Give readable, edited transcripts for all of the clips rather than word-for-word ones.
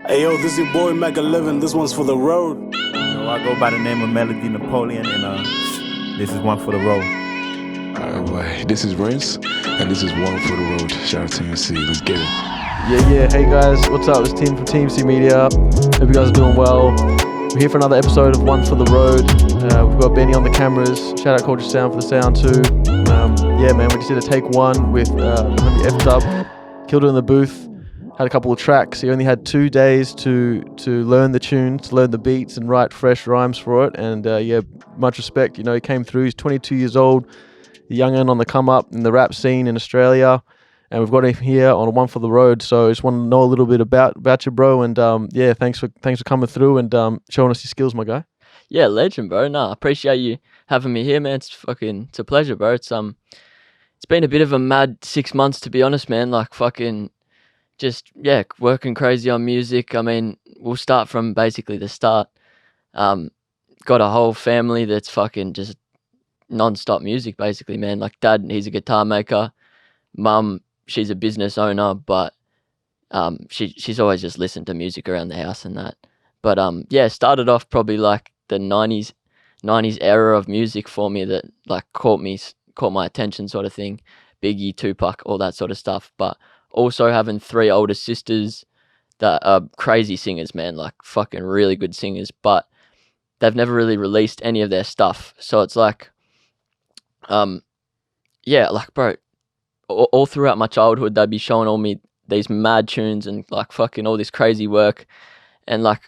Hey yo, this is your boy Mac 11. This one's for the road. Yo, I go by the name of Melody Napoleon, and this is one for the road. Alright, this is Rinse, and this is one for the road. Shout out to MC. Let's get it. Yeah. Hey guys, what's up? It's Tim from TMC Media. Hope you guys are doing well. We're here for another episode of One for the Road. We've got Benny on the cameras. Shout out Culture Sound for the sound too. Yeah, man, we just did a take one with homie Efdub. Killed it in the booth. Had a couple of tracks. He only had 2 days to learn the tunes, to learn the beats, and write fresh rhymes for it. And yeah, much respect. You know, he came through. He's 22 years old, a young'un on the come up in the rap scene in Australia. And we've got him here on One for the Road. So I just want to know a little bit about you, bro. And yeah, thanks for coming through and showing us your skills, my guy. Yeah, legend, bro. No, I appreciate you having me here, man. It's a pleasure, bro. It's been a bit of a mad 6 months, to be honest, man. Like fucking just working crazy on music. I mean, we'll start from basically the start. Got a whole family that's fucking just non-stop music, basically, man. Like dad, he's a guitar maker. Mum, she's a business owner, but she's always just listened to music around the house and that. But yeah, started off probably like the 90s era of music for me that like caught my attention, sort of thing. Biggie, Tupac, all that sort of stuff. But also having 3 older sisters that are crazy singers, man, like fucking really good singers, but they've never really released any of their stuff. So it's like, yeah, like bro, all throughout my childhood, they'd be showing all me these mad tunes and like fucking all this crazy work. And like,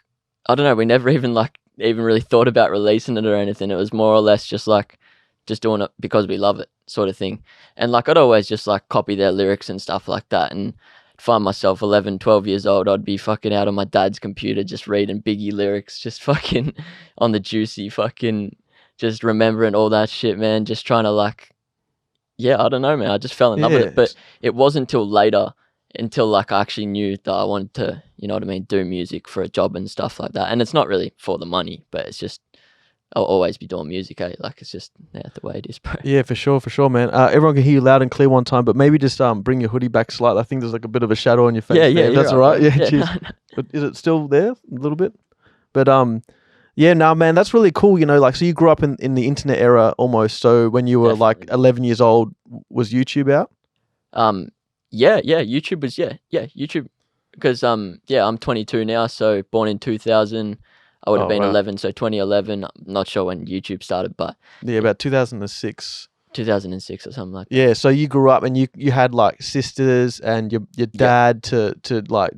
I don't know, we never even really thought about releasing it or anything. It was more or less just doing it because we love it, sort of thing. And like, I'd always just like copy their lyrics and stuff like that. And find myself 11, 12 years old, I'd be fucking out on my dad's computer, just reading Biggie lyrics, just fucking on the juicy, fucking just remembering all that shit, man. Just trying to like, yeah, I don't know, man. I just fell in love with it. But it wasn't until later, until like I actually knew that I wanted to, you know what I mean, do music for a job and stuff like that. And it's not really for the money, but it's just, I'll always be doing music, eh? Like it's just the way it is, bro. Yeah, for sure, man. Everyone can hear you loud and clear one time, but maybe just bring your hoodie back slightly. I think there's like a bit of a shadow on your face. Yeah, that's all right. Yeah, cheers. No. But is it still there a little bit? But yeah, no, man, that's really cool. You know, like so you grew up in the internet era almost. So when you were like 11 years old, was YouTube out? Yeah, YouTube was YouTube, because I'm 22 now, so born in 2000. I would have been 11, so 2011. I'm not sure when YouTube started, but yeah, about 2006. 2006 or something like that. Yeah, so you grew up and you had like sisters and your dad to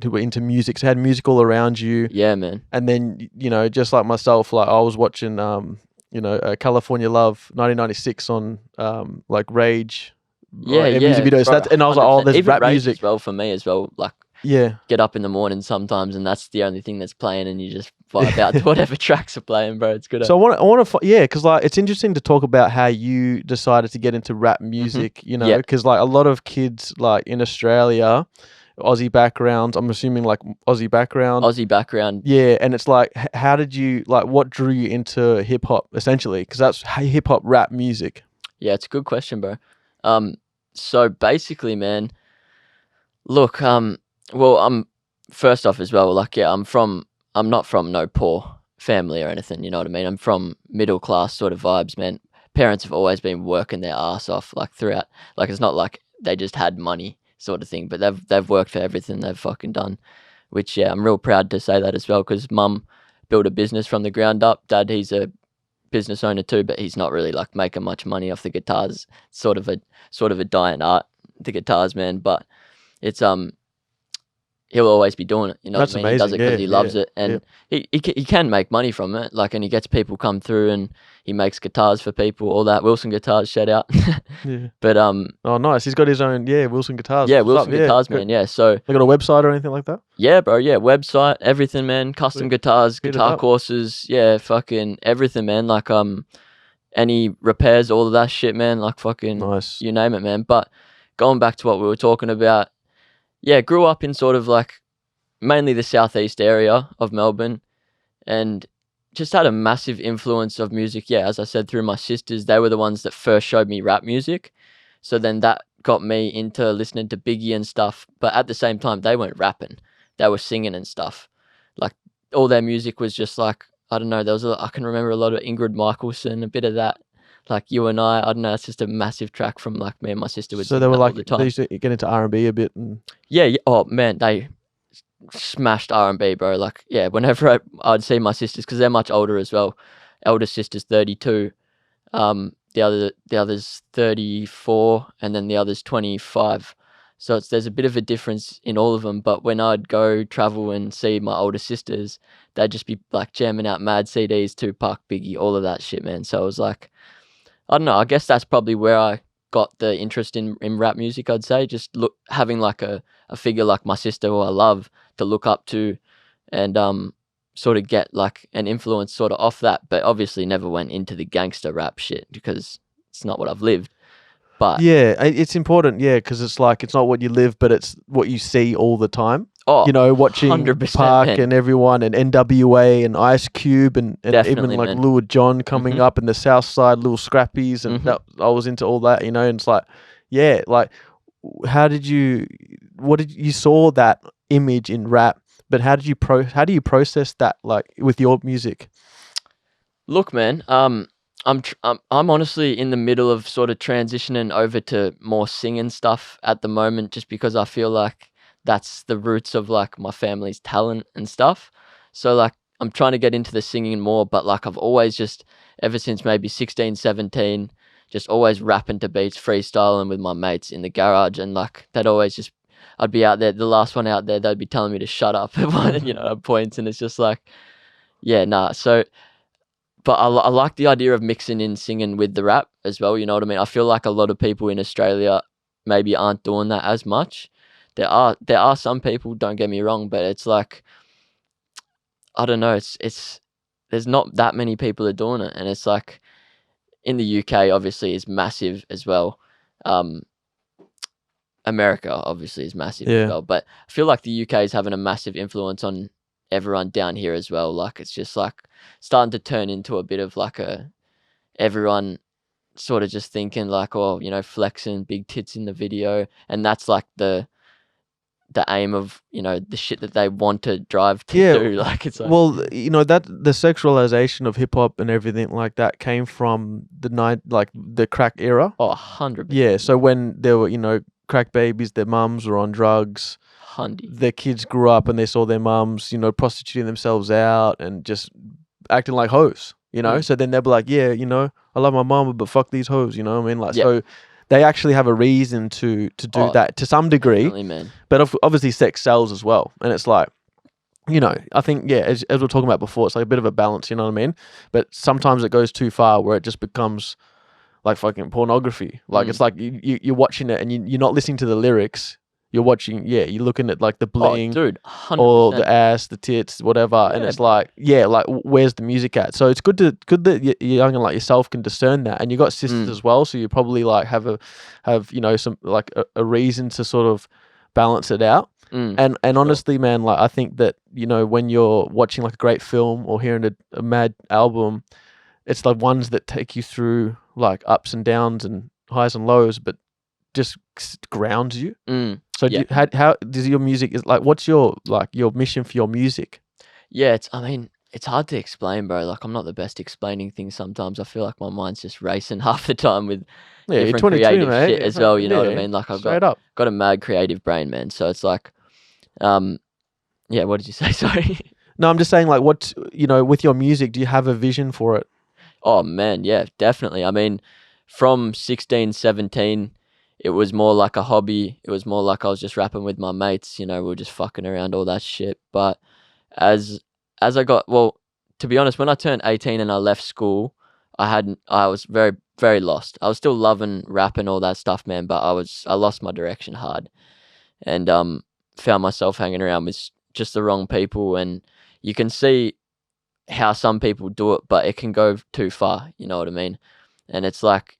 who were into music, so had music all around you. Yeah, man. And then, you know, just like myself, like I was watching California Love 1996 on like Rage. Music videos. Bro, and I was like, oh, there's even rap Rage music as well for me as well. Like, yeah, get up in the morning sometimes, and that's the only thing that's playing, and you just vibe out to whatever tracks are playing, bro. It's good. So I want to, because like it's interesting to talk about how you decided to get into rap music. You know, because like a lot of kids like in Australia, Aussie backgrounds. I'm assuming like Aussie background. Yeah, and it's like, how did you like? What drew you into hip hop essentially? Because that's hip hop rap music. Yeah, it's a good question, bro. So basically, man, look, well, I'm first off as well, like, yeah, I'm not from no poor family or anything, you know what I mean? I'm from middle class sort of vibes, man. Parents have always been working their ass off, like throughout, like it's not like they just had money sort of thing, but they've worked for everything they've fucking done, which, yeah, I'm real proud to say that as well, because mum built a business from the ground up. Dad, he's a business owner too, but he's not really like making much money off the guitars. Sort of a dying art, the guitars, man, but it's he'll always be doing it, you know. That's what I mean? amazing. He does it because he loves it, and he can make money from it, like, and he gets people come through and he makes guitars for people, all that. Wilson Guitars, shout out. Yeah. But oh, nice. He's got his own Wilson Guitars. Yeah, Wilson Guitars, man. Yeah, so they got a website or anything like that? Yeah, bro. Yeah, website, everything, man. Custom guitars, guitar courses. Yeah, fucking everything, man. Like any repairs, all of that shit, man. Like fucking nice. You name it, man. But going back to what we were talking about. Yeah, grew up in sort of like mainly the southeast area of Melbourne, and just had a massive influence of music. Yeah, as I said, through my sisters. They were the ones that first showed me rap music. So then that got me into listening to Biggie and stuff. But at the same time, they weren't rapping. They were singing and stuff. all their music was just like, I don't know, I can remember a lot of Ingrid Michaelson, a bit of that, like You and I don't know, it's just a massive track from like me and my sister would So sing they were that all like the time. they used to get into R&B a bit, and Yeah, oh man, they smashed R&B, bro. Like, yeah, whenever I'd see my sisters, because they're much older as well. Eldest sister's 32, the other's 34, and then the other's 25. So there's a bit of a difference in all of them. But when I'd go travel and see my older sisters, they'd just be like jamming out mad CDs, Tupac, Biggie, all of that shit, man. So I was like, I don't know. I guess that's probably where I got the interest in rap music. I'd say just having like a figure like my sister who I love to look up to, and sort of get like an influence sort of off that. But obviously never went into the gangster rap shit because it's not what I've lived. But yeah, it's important, yeah, because it's like it's not what you live, but it's what you see all the time. oh, You know, watching 100%, Park man. and everyone, and NWA and Ice Cube, and even Definitely, like man. Lil Jon coming Mhm. up, and the South Side, Little Scrappies, and I was into all that, you know. And it's like, yeah, like, how did you saw that image in rap, but how do you process that, like, with your music? Look, man, I'm honestly in the middle of sort of transitioning over to more singing stuff at the moment, just because I feel like that's the roots of like my family's talent and stuff. So like I'm trying to get into the singing more, but like I've always just ever since maybe 16, 17, just always rapping to beats, freestyling with my mates in the garage, and like that always just I'd be out there, the last one out there, they'd be telling me to shut up at points, and it's just like, yeah, nah. So but I like the idea of mixing in singing with the rap as well. You know what I mean? I feel like a lot of people in Australia maybe aren't doing that as much. There are some people, don't get me wrong, but it's like, I don't know. It's there's not that many people are doing it, and it's like in the UK obviously is massive as well. America obviously is massive as Yeah. well, but I feel like the UK is having a massive influence on everyone down here as well. Like it's just like starting to turn into a bit of like everyone sort of just thinking like, oh, flexing big tits in the video, and that's like the aim of the shit that they want to drive to Yeah, do. Like it's like, well, that the sexualization of hip hop and everything like that came from the crack era. oh, 100%. Yeah, so when there were, crack babies, their mums were on drugs. Hundy. Their kids grew up and they saw their mums, prostituting themselves out and just acting like hoes, So then they'll be like, yeah, I love my mama, but fuck these hoes, you know what I mean? Like, Yep. so they actually have a reason to do that to some degree. Definitely, man. But obviously sex sells as well. And it's like, I think, yeah, as we were talking about before, it's like a bit of a balance, you know what I mean? But sometimes it goes too far where it just becomes like fucking pornography. Like it's like you're watching it and you're not listening to the lyrics. You're watching, you're looking at like the bling, Oh, dude, 100%. or the ass, the tits, whatever, and Yeah. it's like, where's the music at? So it's good that you're young and like yourself can discern that, and you got sisters as well, so you probably like have some like a reason to sort of balance it out. And honestly, man, like I think that when you're watching like a great film or hearing a mad album, it's the ones that take you through like ups and downs and highs and lows, but just grounds you. So Yeah. how does your music is like? What's your mission for your music? Yeah, it's hard to explain, bro. Like I'm not the best explaining things sometimes. I feel like my mind's just racing half the time with Yeah, you're different 22, creative mate. shit as well. You know what I Yeah, mean? Like I've straight got up. a mad creative brain, man. So it's like, yeah. What did you say? Sorry. No, I'm just saying, like, what with your music, do you have a vision for it? Oh man, yeah, definitely. I mean, from 16, 17, it was more like a hobby. It was more like I was just rapping with my mates. We were just fucking around, all that shit. But as I got, well, to be honest, when I turned 18 and I left school, I was very, very lost. I was still loving rap and all that stuff, man, but I lost my direction hard, and found myself hanging around with just the wrong people. And you can see how some people do it, but it can go too far. You know what I mean? And it's like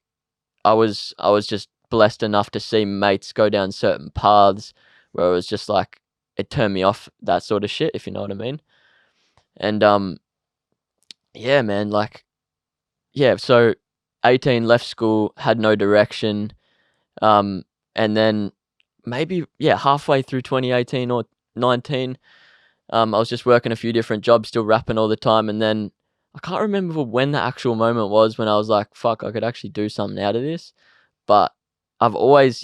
I was just blessed enough to see mates go down certain paths where it was just like it turned me off that sort of shit, if you know what I mean. And yeah, man, like, yeah, so 18, left school, had no direction, and then maybe halfway through 2018 or 19, I was just working a few different jobs, still rapping all the time, and then I can't remember when the actual moment was when I was like, fuck, I could actually do something out of this. But I've always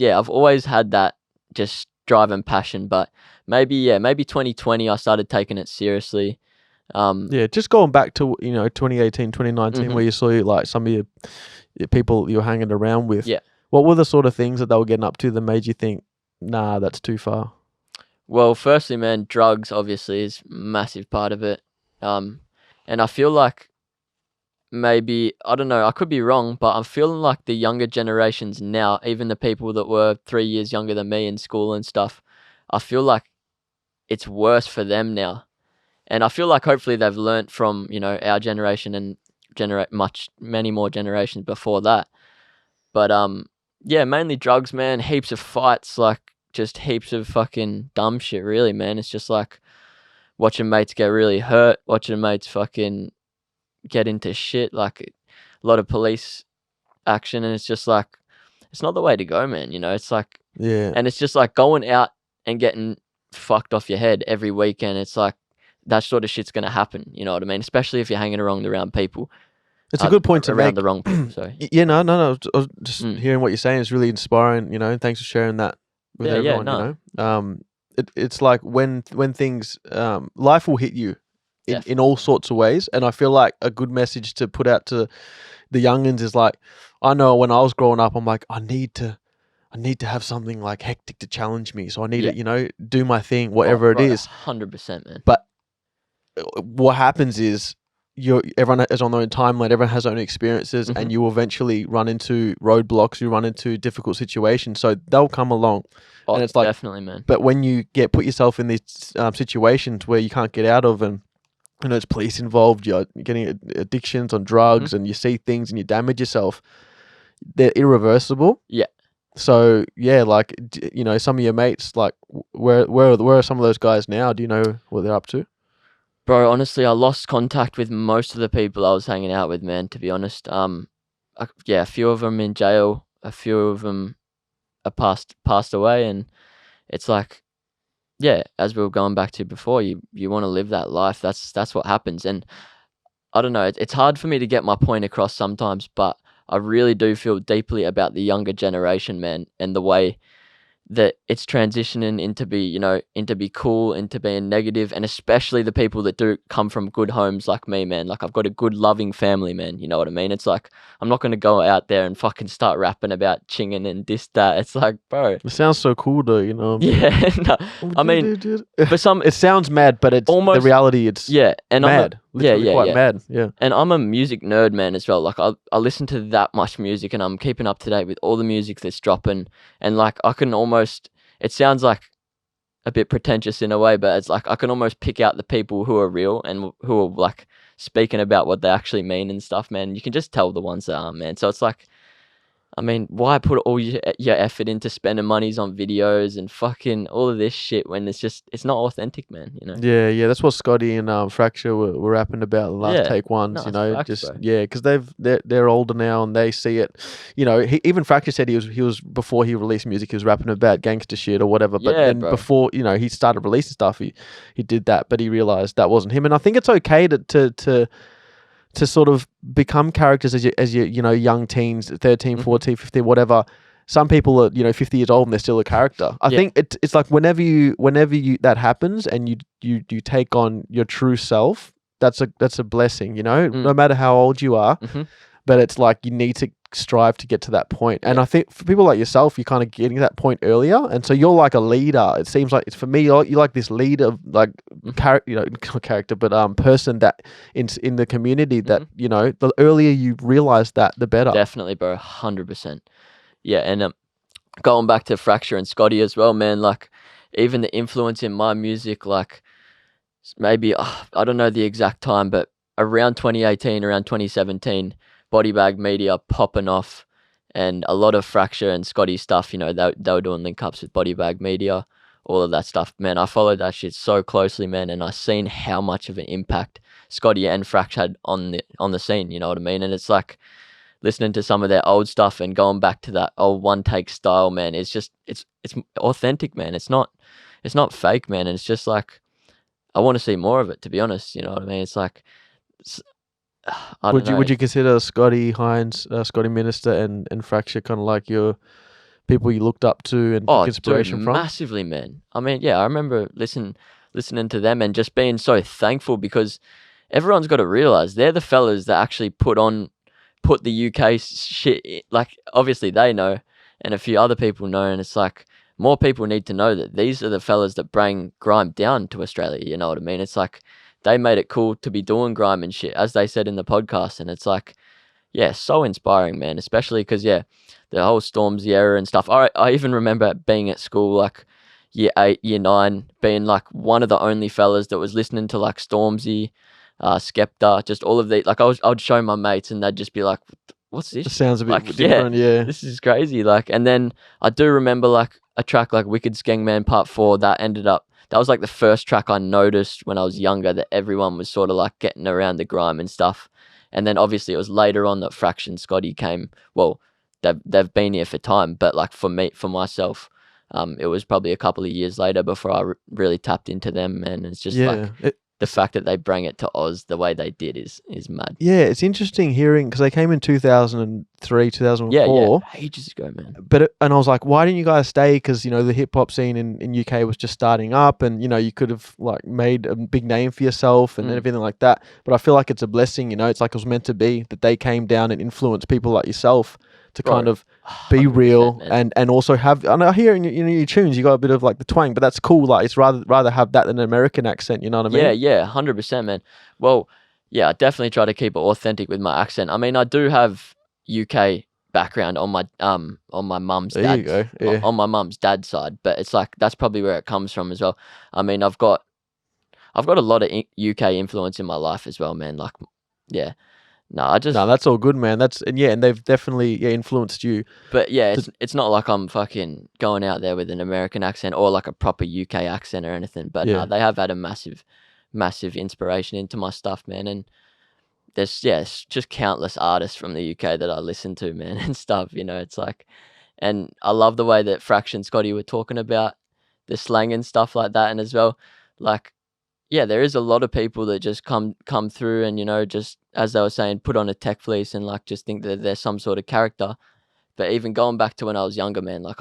had that just drive and passion. But maybe 2020 I started taking it seriously. Yeah, just going back to 2018, 2019, where you saw like some of your people you were hanging around with. Yeah. What were the sort of things that they were getting up to that made you think, nah, that's too far? Well, firstly, man, drugs obviously is a massive part of it. And I feel like maybe, I don't know, I could be wrong, but I'm feeling like the younger generations now, even the people that were 3 years younger than me in school and stuff, I feel like it's worse for them now. And I feel like hopefully they've learnt from, our generation and many more generations before that. But yeah, mainly drugs, man. Heaps of fights, like just heaps of fucking dumb shit, really, man. It's just like watching mates get really hurt, watching mates fucking get into shit, like a lot of police action, and it's just like, it's not the way to go, man. It's like, Yeah. and it's just like going out and getting fucked off your head every weekend. It's like that sort of shit's gonna happen. You know what I mean? Especially if you're hanging around people. It's a good point to around make. the wrong people. Sorry. Yeah, no. I was just hearing what you're saying is really inspiring. Thanks for sharing that with everyone. It's like when things, life will hit you in all sorts of ways, and I feel like a good message to put out to the youngins is like, I know when I was growing up, I'm like, I need to have something like hectic to challenge me, so I need to do my thing, whatever it is. 100%, man. But what happens is, everyone has on their own timeline, everyone has their own experiences, and you eventually run into roadblocks, you run into difficult situations, so they'll come along. And it's like, definitely, man. But when you put yourself in these situations where you can't get out of, and there's police involved, you're getting addictions on drugs, and you see things and you damage yourself, they're irreversible. Yeah. So yeah, like some of your mates, like where are some of those guys now? Do you know what they're up to? Bro, honestly, I lost contact with most of the people I was hanging out with, man, to be honest. A few of them in jail, a few of them are passed away, and it's like, yeah, as we were going back to before, you want to live that life. That's what happens. And I don't know, it's hard for me to get my point across sometimes, but I really do feel deeply about the younger generation, man, and the way that it's transitioning into be cool, into being negative, and especially the people that do come from good homes like me, man. Like, I've got a good, loving family, man. You know what I mean? It's like, I'm not going to go out there and fucking start rapping about chinging and this, that. It's like, bro. It sounds so cool, though, Yeah, no, I mean, but it sounds mad, but it's almost the reality. It's and mad. Quite mad. Yeah. And I'm a music nerd, man, as well. Like, I listen to that much music, and I'm keeping up to date with all the music that's dropping. And like, I can almost, it sounds like a bit pretentious in a way, but it's like I can almost pick out the people who are real and who are like speaking about what they actually mean and stuff, man. You can just tell the ones that aren't, man. So it's like, I mean, why put all your effort into spending monies on videos and fucking all of this shit when it's not authentic, man, Yeah, that's what Scotty and Fracture were rapping about the last take ones, facts, bro. because they're older now and they see it. Even Fracture said he was before he released music, he was rapping about gangster shit or whatever. But then before he started releasing stuff, he did that, but he realized that wasn't him. And I think it's okay to sort of become characters as you young teens, 13, 14, 15, whatever. Some people are 50 years old and they're still a character. I think it's like whenever you that happens and you take on your true self, that's a blessing, no matter how old you are. But it's like you need to strive to get to that point. And I think for people like yourself, you're kind of getting to that point earlier, and so you're like a leader. It seems like, it's for me, you're like this leader, like not character, but person that in the community that the earlier you realize that, the better. Definitely, bro, 100%. Yeah, and going back to Fracture and Scotty as well, man. Like, even the influence in my music, like maybe I don't know the exact time, but around 2018, around 2017. Body Bag Media popping off, and a lot of Fracture and Scotty stuff, they were doing link ups with Body Bag Media, all of that stuff. Man, I followed that shit so closely, man, and I seen how much of an impact Scotty and Fracture had on the scene, you know what I mean? And it's like listening to some of their old stuff and going back to that old one take style, man. It's just it's authentic, man. It's not fake, man. And it's just like, I want to see more of it, to be honest. You know what I mean? It's like, I don't Would you know. would you consider Scotty Hines, Scotty Minister, and Fracture kind of like your people you looked up to and Oh, took inspiration dude, from? massively, man. I mean, yeah, I remember listening to them and just being so thankful because everyone's got to realize they're the fellas that actually put the UK shit. Like, obviously they know, and a few other people know, and it's like more people need to know that these are the fellas that bring grime down to Australia. You know what I mean? It's like they made it cool to be doing grime and shit, as they said in the podcast, and it's like, yeah, so inspiring, man. Especially because, yeah, the whole Stormzy era and stuff. I even remember being at school, like year 8, year 9, being like one of the only fellas that was listening to like Stormzy, Skepta, just all of the like. I'd show my mates and they'd just be like, "What's this?" It sounds a bit Like, different, yeah. this is crazy. Like, and then I do remember like a track like Wicked Skengman Part 4 that was like the first track I noticed when I was younger that everyone was sort of like getting around the grime and stuff. And then obviously it was later on that Fraction Scotty came. Well, they've been here for time, but like for myself, it was probably a couple of years later before I really tapped into them. And it's just like the fact that they bring it to Oz the way they did is mad. Yeah, it's interesting hearing because they came in 2003, 2004. Yeah, ages ago, man. But and I was like, why didn't you guys stay? Because the hip hop scene in UK was just starting up, and you could have like made a big name for yourself and everything like that. But I feel like it's a blessing. It's like it was meant to be that they came down and influenced people like yourself to kind of be real and also have. And I hear in your tunes you got a bit of like the twang, but that's cool. Like it's rather have that than an American accent. You know what I mean? Yeah, 100%, man. Well, yeah, I definitely try to keep it authentic with my accent. I mean, I do have UK background on my mum's There you go. Yeah. on my mum's dad's side, but it's like that's probably where it comes from as well. I mean, I've got a lot of UK influence in my life as well, man. Like, yeah. No, that's all good, man. And they've definitely influenced you. But yeah, it's not like I'm fucking going out there with an American accent or like a proper UK accent or anything. But no, they have had a massive inspiration into my stuff, man. And there's just countless artists from the UK that I listen to, man, and stuff. It's like, and I love the way that Fraction Scotty were talking about the slang and stuff like that, and as well, like. Yeah, there is a lot of people that just come through and, just as they were saying, put on a tech fleece and like just think that they're some sort of character. But even going back to when I was younger, man, like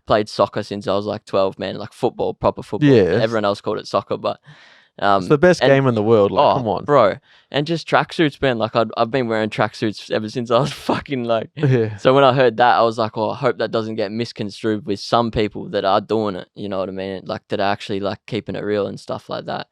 played soccer since I was like 12, man, like football, proper football. Yeah. Everyone else called it soccer, but it's the best game in the world. Like, come on, bro. And just tracksuits, man. Like I've been wearing tracksuits ever since I was fucking like. Yeah. So when I heard that, I was like, I hope that doesn't get misconstrued with some people that are doing it. You know what I mean? Like that are actually like keeping it real and stuff like that.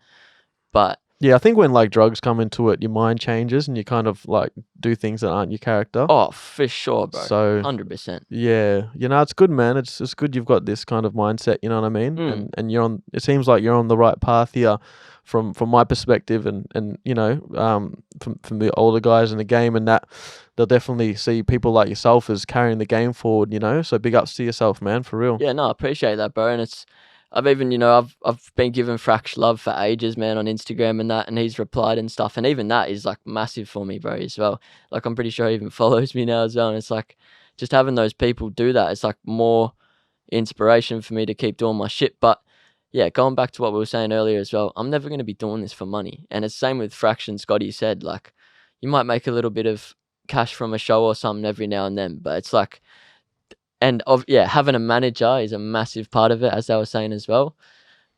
But yeah, I think when like drugs come into it, your mind changes and you kind of like do things that aren't your character. Oh, for sure, bro. So 100%. Yeah, it's good, man. It's good you've got this kind of mindset. You know what I mean? And you're on. It seems like you're on the right path here, from my perspective, and from the older guys in the game, and that they'll definitely see people like yourself as carrying the game forward. So big ups to yourself, man, for real. Yeah, no, I appreciate that, bro. And I've even, I've been giving Frax love for ages, man, on Instagram and that, and he's replied and stuff, and even that is like massive for me, bro, as well. Like I'm pretty sure he even follows me now as well, and it's like just having those people do that, it's like more inspiration for me to keep doing my shit. But yeah, going back to what we were saying earlier as well, I'm never going to be doing this for money, and it's same with Fraction. Scotty said, like, you might make a little bit of cash from a show or something every now and then, but it's like. And having a manager is a massive part of it, as they were saying as well.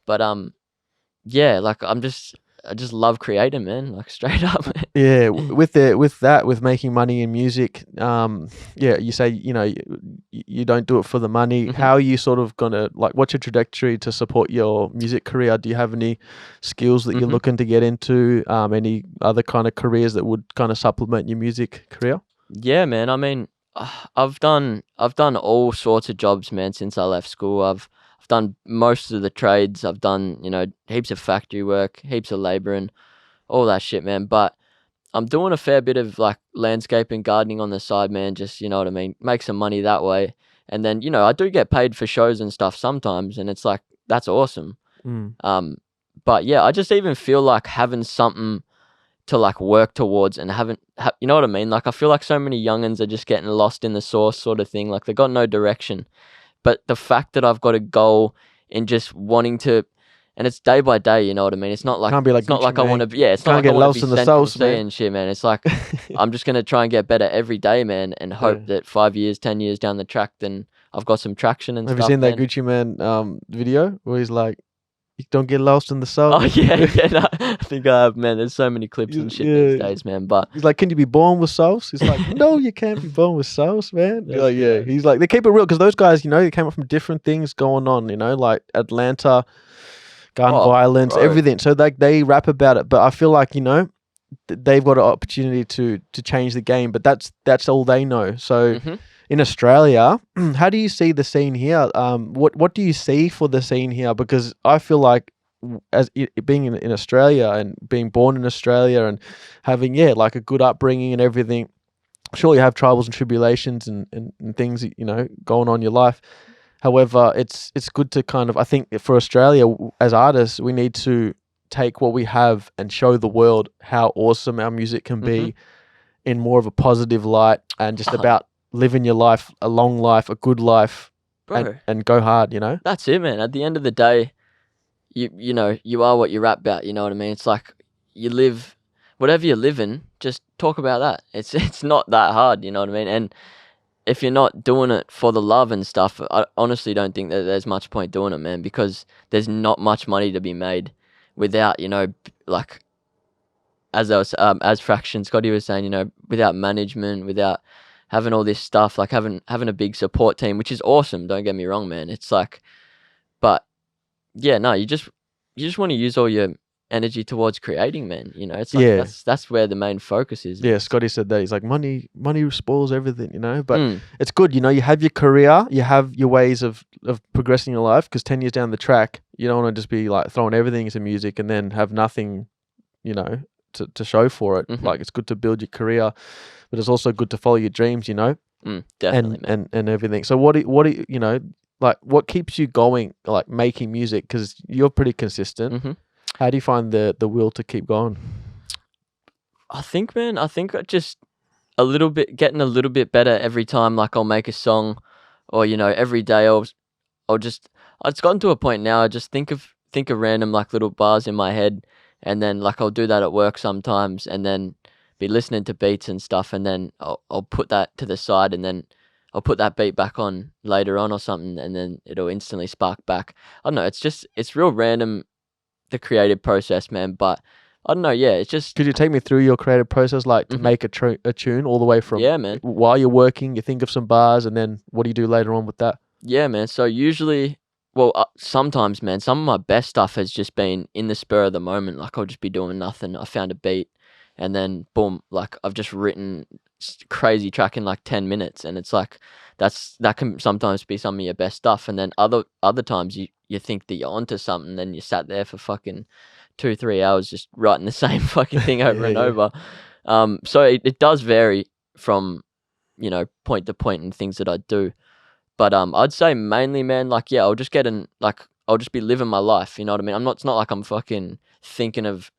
But like I just love creating, man. Like straight up. Yeah, with making money in music, you say you don't do it for the money. Mm-hmm. How are you sort of gonna like? What's your trajectory to support your music career? Do you have any skills that you're looking to get into? Any other kind of careers that would kind of supplement your music career? Yeah, man. I mean, I've done all sorts of jobs, man, since I left school. I've done most of the trades. I've done, heaps of factory work, heaps of labouring, all that shit, man. But I'm doing a fair bit of like landscaping, gardening on the side, man. Just, you know what I mean? Make some money that way. And then, I do get paid for shows and stuff sometimes, and it's like, that's awesome. But yeah, I just even feel like having something to like work towards and you know what I mean? Like I feel like so many youngins are just getting lost in the sauce sort of thing. Like they got no direction. But the fact that I've got a goal in just wanting to, and it's day by day. You know what I mean? It's not like Can't be like it's not Gucci like I want to. Yeah, it's not Can't like get I want lost to in be the Central sauce, C man. and shit, man. It's like I'm just gonna try and get better every day, man, and hope that 5 years, 10 years down the track, then I've got some traction and Have stuff. you seen that man. Gucci Man video where he's like, "You don't get lost in the Oh sauce"? yeah. No, I think I have, man. There's so many clips and shit these days, man. But He's like, "Can you be born with sauce?" He's like, "No, you can't be born with sauce, man." That's Like, yeah, good. he's like, they keep it real because those guys, they came up from different things going on, like Atlanta, gun violence, bro. everything. So like they rap about it, but I feel like they've got an opportunity to change the game, but that's all they know. So Mhm. in Australia, how do you see the scene here? What do you see for the scene here? Because I feel like being in Australia and being born in Australia and having like a good upbringing and everything, sure you have troubles and tribulations and things going on in your life. However, it's good to kind of, I think for Australia as artists, we need to take what we have and show the world how awesome our music can be in more of a positive light and just about living your life, a long life, a good life, Bro. and go hard, That's it, man. At the end of the day, you are what you rap about. You know what I mean? It's like you live whatever you're living. Just talk about that. It's not that hard. You know what I mean? And if you're not doing it for the love and stuff, I honestly don't think that there's much point doing it, man. Because there's not much money to be made without like as Fraction Scotty was saying, without management, without having all this stuff, like having a big support team, which is awesome. Don't get me wrong, man. It's like, but yeah, no, you just want to use all your energy towards creating, man. It's like that's where the main focus is. Yeah, Scotty said that. He's like, money spoils everything, but Mm. it's good, you have your career, you have your ways of progressing your life, because 10 years down the track, you don't want to just be like throwing everything into music and then have nothing, to show for it. Mhm. Like, it's good to build your career, but it's also good to follow your dreams, Definitely, man. and everything. So what like what keeps you going, like making music? Because you're pretty consistent. Mhm. How do you find the will to keep going? I think I just getting a little bit better every time. Like I'll make a song, or every day It's gotten to a point now. I just think of random like little bars in my head, and then like I'll do that at work sometimes, and then be listening to beats and stuff, and then I'll put that to the side, and then I'll put that beat back on later on or something, and then it'll instantly spark back. I don't know. It's real random, the creative process, man. But I don't know. Yeah, it's just Could you take me through your creative process, like to Mhm. make a tune all the way from Yeah, man. while you're working, you think of some bars, and then what do you do later on with that? Yeah, man. So usually, well, sometimes, man, some of my best stuff has just been in the spur of the moment. Like I'll just be doing nothing. I found a beat, and then boom, like I've just written crazy track in like 10 minutes, and it's like that can sometimes be some of your best stuff. And then other times you think that you're onto something, then you sat there for fucking 2-3 hours just writing the same fucking thing over and Yeah. over. So it does vary from point to point and things that I do. But I'd say mainly, man, like yeah, I'll just I'll just be living my life. You know what I mean? It's not like I'm fucking thinking of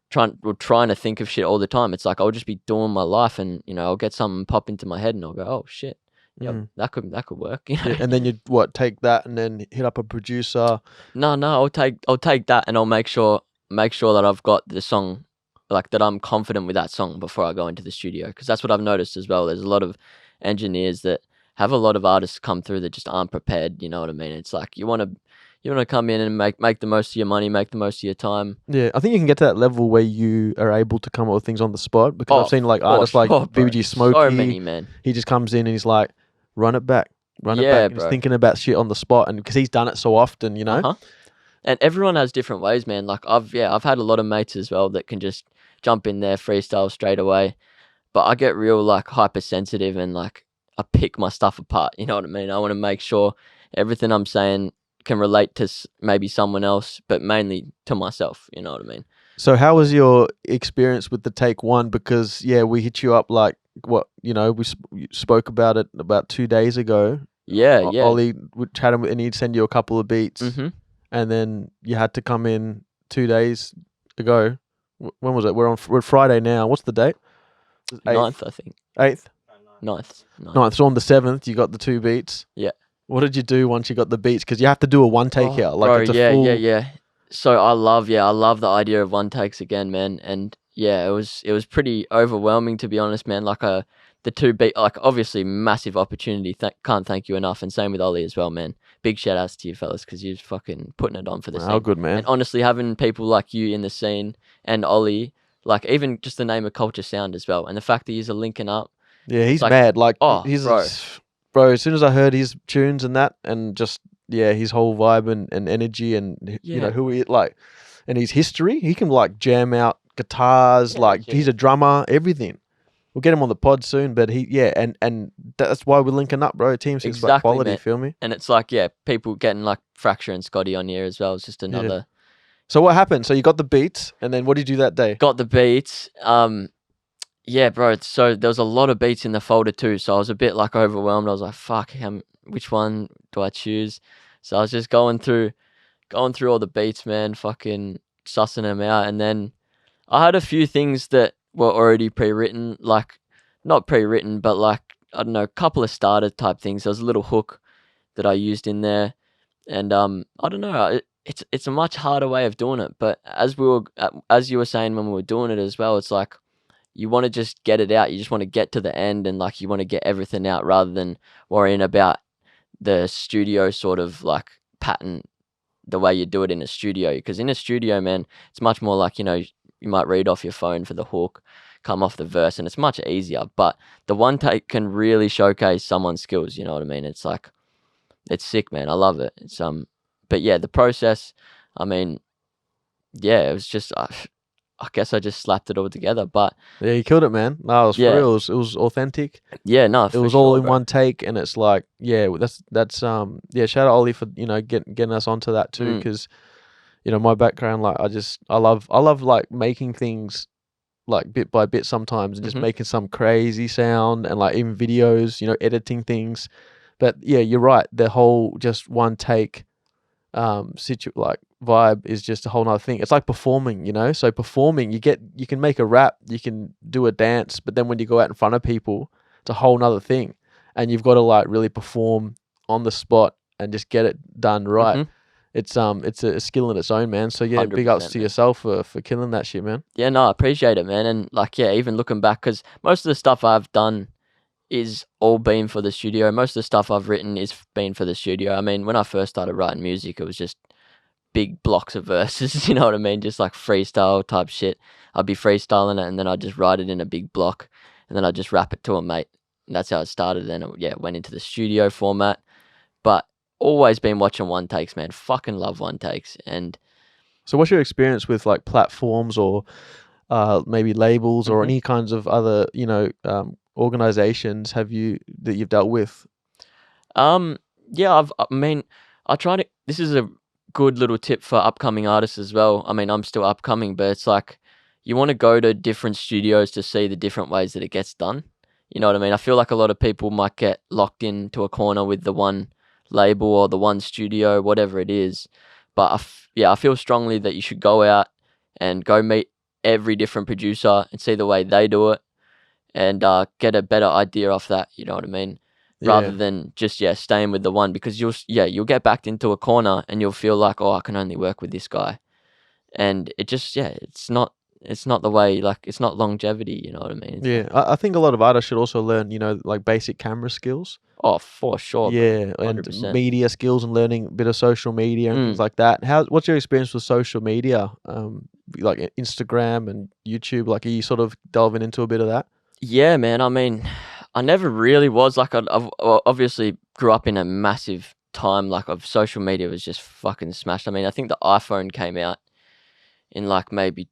trying to think of shit all the time. It's like I'll just be doing my life, and I'll get something pop into my head, and I'll go, oh shit, yeah, that could work. Yeah, and then you take that and then hit up a producer. No, I'll take that, and I'll make sure that I've got the song, like that I'm confident with that song before I go into the studio, because that's what I've noticed as well. There's a lot of engineers that have a lot of artists come through that just aren't prepared. You know what I mean? It's like you want to come in and make the most of your money, make the most of your time. Yeah, I think you can get to that level where you are able to come up with things on the spot, because I've seen like artists like BBG Smokey. So many, man. He just comes in and he's like, run it back. And he's bro. thinking about shit on the spot, and because he's done it so often, Uh-huh. And everyone has different ways, man. Like I've had a lot of mates as well that can just jump in there, freestyle straight away. But I get real like hypersensitive, and like I pick my stuff apart. You know what I mean? I want to make sure everything I'm saying can relate to maybe someone else, but mainly to myself. You know what I mean? So how was your experience with the take one? Because we hit you up like we spoke about it about 2 days ago. Yeah. Ollie would chat him, and he'd send you a couple of beats, and then you had to come in 2 days ago. When was it? We're Friday now. What's the date? 9th, I think. 8th? 9th. 9th. So on the 7th, you got the 2 beats. Yeah. What did you do once you got the beats? Because you have to do a one take here. Like bro, it's a full... yeah. So I love the idea of one takes again, man. And yeah, it was pretty overwhelming, to be honest, man. Like the two beat, like obviously massive opportunity. Can't thank you enough. And same with Ollie as well, man. Big shout outs to you fellas, because you're fucking putting it on for the Oh, scene. good, man. And honestly, having people like you in the scene and Ollie, like even just the name of Culture Sound as well, and the fact that you're linking up. Yeah, he's like, mad. Like, oh, he's bro. As soon as I heard his tunes and that, and just his whole vibe and energy, and you know Yeah. who he like, and his history, he can like jam out guitars. Yeah, like legit. he's a drummer, everything. We'll get him on the pod soon, but and that's why we're linking up, bro. Team Six like Exactly, quality, man. feel me? And it's like, people getting like Fracture and Scotty on here as well. It's just another. So what happened? So you got the beats, and then what did you do that day? Got the beats. Yeah, bro. So there was a lot of beats in the folder too. So I was a bit like overwhelmed. I was like, fuck, which one do I choose? So I was just going through all the beats, man, fucking sussing them out. And then I had a few things that were already pre-written, like not pre-written, but like, I don't know, a couple of starter type things. There was a little hook that I used in there. And I don't know, it's a much harder way of doing it. But as you were saying when we were doing it as well, it's like, you want to just get it out. You just want to get to the end, and like you want to get everything out rather than worrying about the studio sort of like pattern, the way you do it in a studio. Because in a studio, man, it's much more like, you might read off your phone for the hook, come off the verse, and it's much easier. But the one take can really showcase someone's skills. You know what I mean? It's like, it's sick, man. I love it. It's but yeah, the process. I mean, yeah, it was just. I guess I just slapped it all together, but Yeah, you killed it, man. No, it was Yeah. for real. It was authentic. yeah, no, It was all in one take, and it's like, that's shout out Ollie for getting us onto that too, Mm. because my background, like I love like making things like bit by bit sometimes, and just Mhm. making some crazy sound, and like even videos, editing things. But yeah, you're right. The whole just one take like vibe is just a whole nother thing. It's like performing, so performing, you can make a rap, you can do a dance, but then when you go out in front of people, it's a whole nother thing, and you've got to like really perform on the spot and just get it done right. Mhm. It's a skill in its own, man. So yeah, big 100%, ups to man. yourself for killing that shit, man. Yeah, no, I appreciate it, man. And like, yeah, even looking back, because most of the stuff I've done is all been for the studio. Most of the stuff I've written is been for the studio. I mean, when I first started writing music, it was just big blocks of verses, you know what I mean? Just like freestyle type shit. I'd be freestyling it, and then I'd just write it in a big block, and then I'd just rap it to a mate. And that's how it started. Then it went into the studio format. But always been watching one takes, man. Fucking love one takes. And So what's your experience with like platforms, or maybe labels, or Mhm. any kinds of other organizations that you've dealt with? yeah, I mean, I try to. This is a good little tip for upcoming artists as well. I mean, I'm still upcoming, but it's like you want to go to different studios to see the different ways that it gets done. You know what I mean? I feel like a lot of people might get locked into a corner with the one label or the one studio, whatever it is. But I feel strongly that you should go out and go meet every different producer and see the way they do it, and get a better idea off that. You know what I mean? Rather than just staying with the one, because you'll get backed into a corner and you'll feel like, oh, I can only work with this guy, and it just it's not the way, like it's not longevity. You know what I mean? It's Yeah, I think a lot of artists should also learn, like basic camera skills. Oh, for sure. Bro. Yeah, and 100%. media skills, and learning a bit of social media and things like that. What's your experience with social media, like Instagram and YouTube? Like, are you sort of delving into a bit of that? Yeah, man. I mean, I never really was like, I've obviously grew up in a massive time like of social media was just fucking smashed. I mean, I think the iPhone came out in like maybe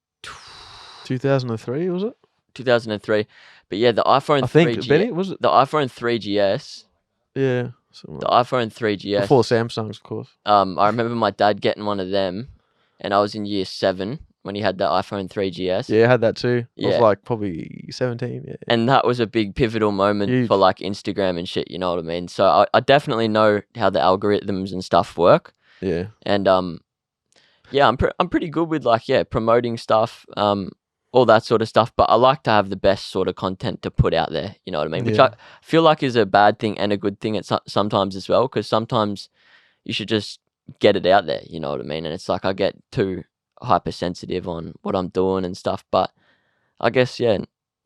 2003, was it? 2003. But yeah, the iPhone I think 3G, Benny, was it? the iPhone 3GS, Yeah, the iPhone 3GS. before Samsung's, of course. I remember my dad getting one of them, and I was in year 7 when he had the iPhone 3GS. Yeah, I had that too. I was Yeah. like probably 17. Yeah. And that was a big pivotal moment Huge. for like Instagram and shit, you know what I mean? So I definitely know how the algorithms and stuff work. Yeah. And yeah, I'm pretty good with like promoting stuff, all that sort of stuff. But I like to have the best sort of content to put out there, you know what I mean? Which Yeah. I feel like is a bad thing and a good thing at sometimes as well, because sometimes you should just get it out there, you know what I mean? And it's like I get too hypersensitive on what I'm doing and stuff, but I guess, yeah,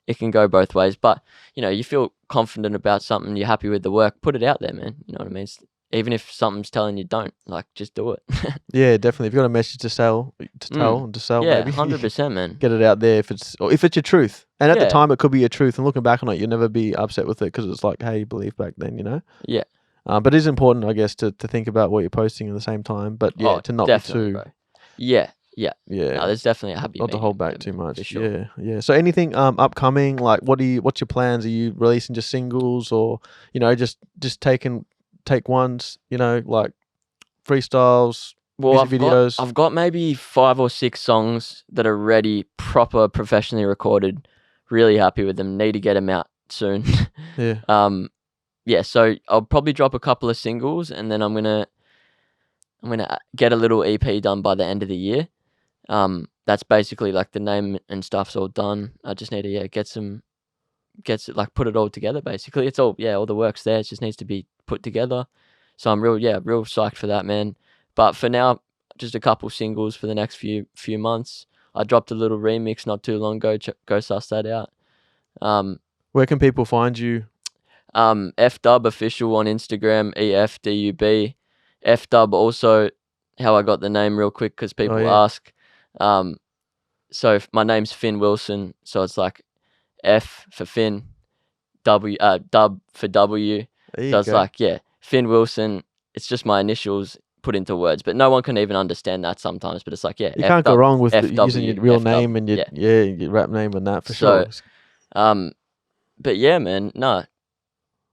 it can go both ways. But, you know, you feel confident about something, you're happy with the work, put it out there, man. You know what I mean? Even if something's telling you don't, like, just do it. Yeah, definitely. If you've got a message to sell, Yeah, maybe 100%, man. get it out there if it's your truth. And at the Yeah. time, it could be your truth. And looking back on it, you'll never be upset with it because it's like how you believe back then, you know? Yeah. But it is important, I guess, to think about what you're posting at the same time. But yeah, to not be definitely, too. bro. Yeah. Yeah. No, there's definitely a happy Not to medium hold back there, too man, much. for sure. Yeah, yeah. So anything upcoming? Like, what's your plans? Are you releasing just singles, or just take ones? You know, like freestyles, Well, music videos. I've got maybe 5 or 6 songs that are ready, proper professionally recorded. Really happy with them. Need to get them out soon. Yeah. Yeah. So I'll probably drop a couple of singles, and then I'm gonna get a little EP done by the end of the year. That's basically like the name and stuff's all done. I just need to put it all together. Basically, it's all the work's there. It just needs to be put together. So I'm real psyched for that, man. But for now, just a couple singles for the next few months. I dropped a little remix not too long ago. Go suss that out. Where can people find you? Efdub official on Instagram, EFDUB. Efdub also, how I got the name real quick because people ask. So my name's Finn Wilson, so it's like F for Finn, Dub for W. So it's like, Finn Wilson. It's just my initials put into words, but no one can even understand that sometimes. But it's like, you can't go wrong with using your real name and your rap name and that for sure. But yeah, man, no.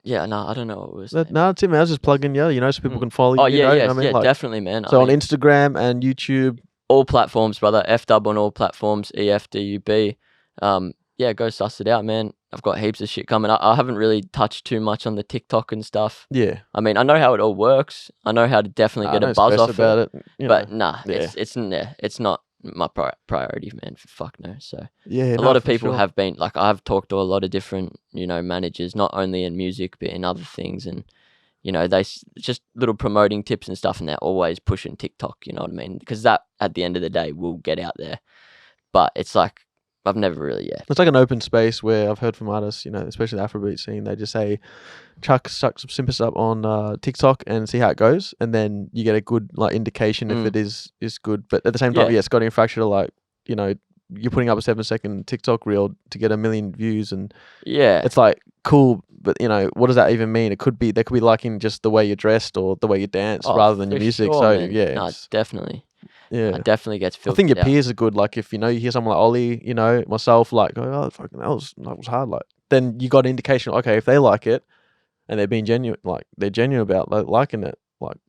Yeah, no, I don't know what it was. No, Tim, I was just plugging you, so people can follow you. Oh, yeah, definitely, man. So on Instagram and YouTube. All platforms, brother. Efdub on all platforms, EFDUB. Go suss it out, man. I've got heaps of shit coming up. I haven't really touched too much on the TikTok and stuff. Yeah. I mean, I know how it all works. I know how to definitely get a buzz off about it. But it's not my priority, man. Fuck no. So a lot of people have been like, I've talked to a lot of different, managers, not only in music but in other things, and they just little promoting tips and stuff, and they're always pushing TikTok. You know what I mean? Because that at the end of the day will get out there. But it's like I've never really It's like an open space where I've heard from artists, especially the Afrobeat scene. They just say, chuck some snippets up on TikTok and see how it goes, and then you get a good indication if it is good. But at the same time, it's got to infraction to you're putting up a 7-second TikTok reel to get 1 million views, and it's like cool. But what does that even mean? They could be liking just the way you're dressed or the way you dance rather than your music. Sure, so man. no, definitely. Yeah, it definitely gets filtered. I think your out. peers are good. Like if you hear someone like Ollie, myself, like fucking that was hard. Like then you got an indication. Okay, if they like it and they're being genuine, they're genuine about liking it,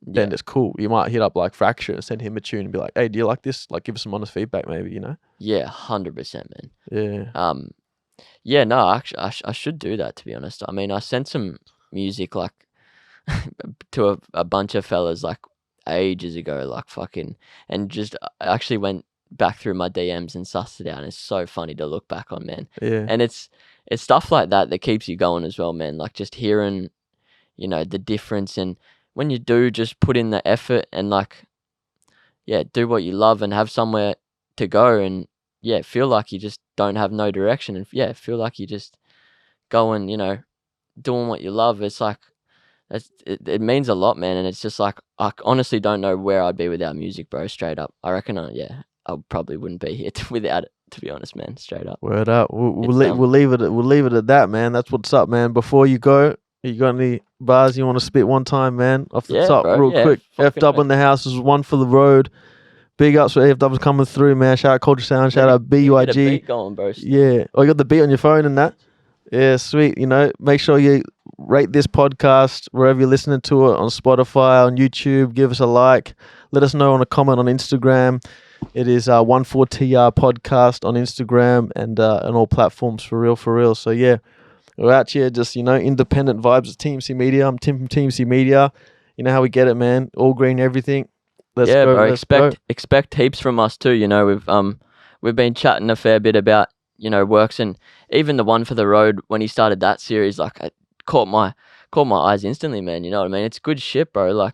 then it's cool. You might hit up Fracture and send him a tune and be like, hey, do you like this? Give us some honest feedback, maybe. Yeah, 100%, man. Yeah. Yeah, no, actually, I should do that, to be honest. I mean, I sent some music to a bunch of fellas ages ago, and just I actually went back through my DMs and sussed it out, and it's so funny to look back on, man. Yeah. And it's stuff like that keeps you going as well, man. Just hearing, the difference, and when you do just put in the effort and do what you love and have somewhere to go, and feel like you just don't have no direction, and feel like you just going, doing what you love. It's it means a lot, man. And it's just I honestly don't know where I'd be without music, bro. Straight up, I reckon I probably wouldn't be here without it, to be honest, man. Straight up. Word up. We'll leave it at that, man. That's what's up, man. Before you go, you got any bars you want to spit one time, man? Off the top, bro, real quick. Efdub in the house is one for the road. Big ups for Efdub's coming through, man. Shout out Culture Sound. Shout out BYG. Get a beat going, bro. Yeah. Oh, you got the beat on your phone and that? Yeah, sweet. Make sure you rate this podcast wherever you're listening to it, on Spotify, on YouTube. Give us a like. Let us know on a comment on Instagram. It is 14TR podcast on Instagram and on all platforms for real. So yeah, we're out here just, independent vibes of Team C Media. I'm Tim from Team C Media. You know how we get it, man. All green, everything. Let's go, bro. Expect heaps from us too. We've been chatting a fair bit about works, and even the one for the road when he started that series, it caught my eyes instantly, man. You know what I mean? It's good shit, bro.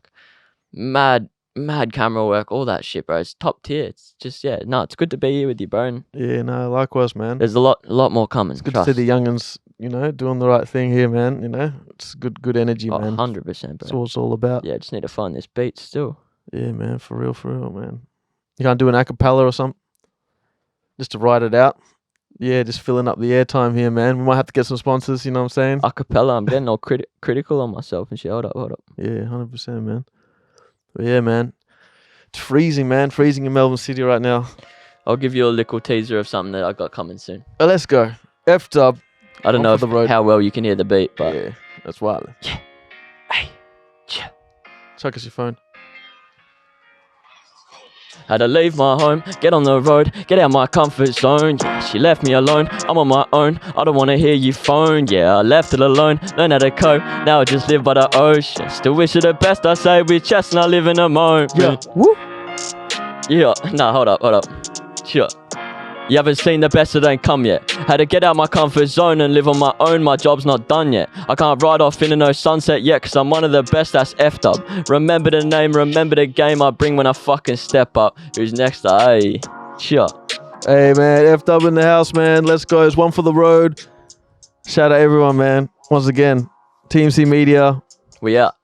Mad mad camera work, all that shit, bro. It's top tier. It's just it's good to be here with you, bro. And Yeah, no, likewise, man. there's a lot more coming. It's good to see the youngins, doing the right thing here, man. It's good energy, man. 100%, bro. That's what it's all about. Yeah, just need to find this beat still. Yeah, man, for real, man. You can't do an acapella or something? Just to write it out? Yeah, just filling up the airtime here, man. We might have to get some sponsors, you know what I'm saying? Acapella, I'm getting all critical on myself and shit. Hold up. Yeah, 100%, man. But yeah, man. It's freezing, man. Freezing in Melbourne City right now. I'll give you a little teaser of something that I got coming soon. Let's go. Efdub. I don't know for the road. how well you can hear the beat, but Yeah, that's wild. Yeah. Hey. Yeah. Chuck us your phone. Had to leave my home, get on the road, get out my comfort zone. Yeah, she left me alone, I'm on my own. I don't wanna hear you phone. Yeah, I left it alone, learn how to cope. Now I just live by the ocean. Still wish her the best, I say with chest and I live in a moment. Yeah. Woo. Yeah, nah, hold up. Sure. You haven't seen the best that ain't come yet. Had to get out my comfort zone and live on my own. My job's not done yet. I can't ride off into no sunset yet, cause I'm one of the best, that's Efdub. Remember the name, remember the game I bring when I fucking step up. Who's next? Hey, sure. Hey, man. Efdub in the house, man. Let's go. It's one for the road. Shout out everyone, man. Once again, TMC Media. We out.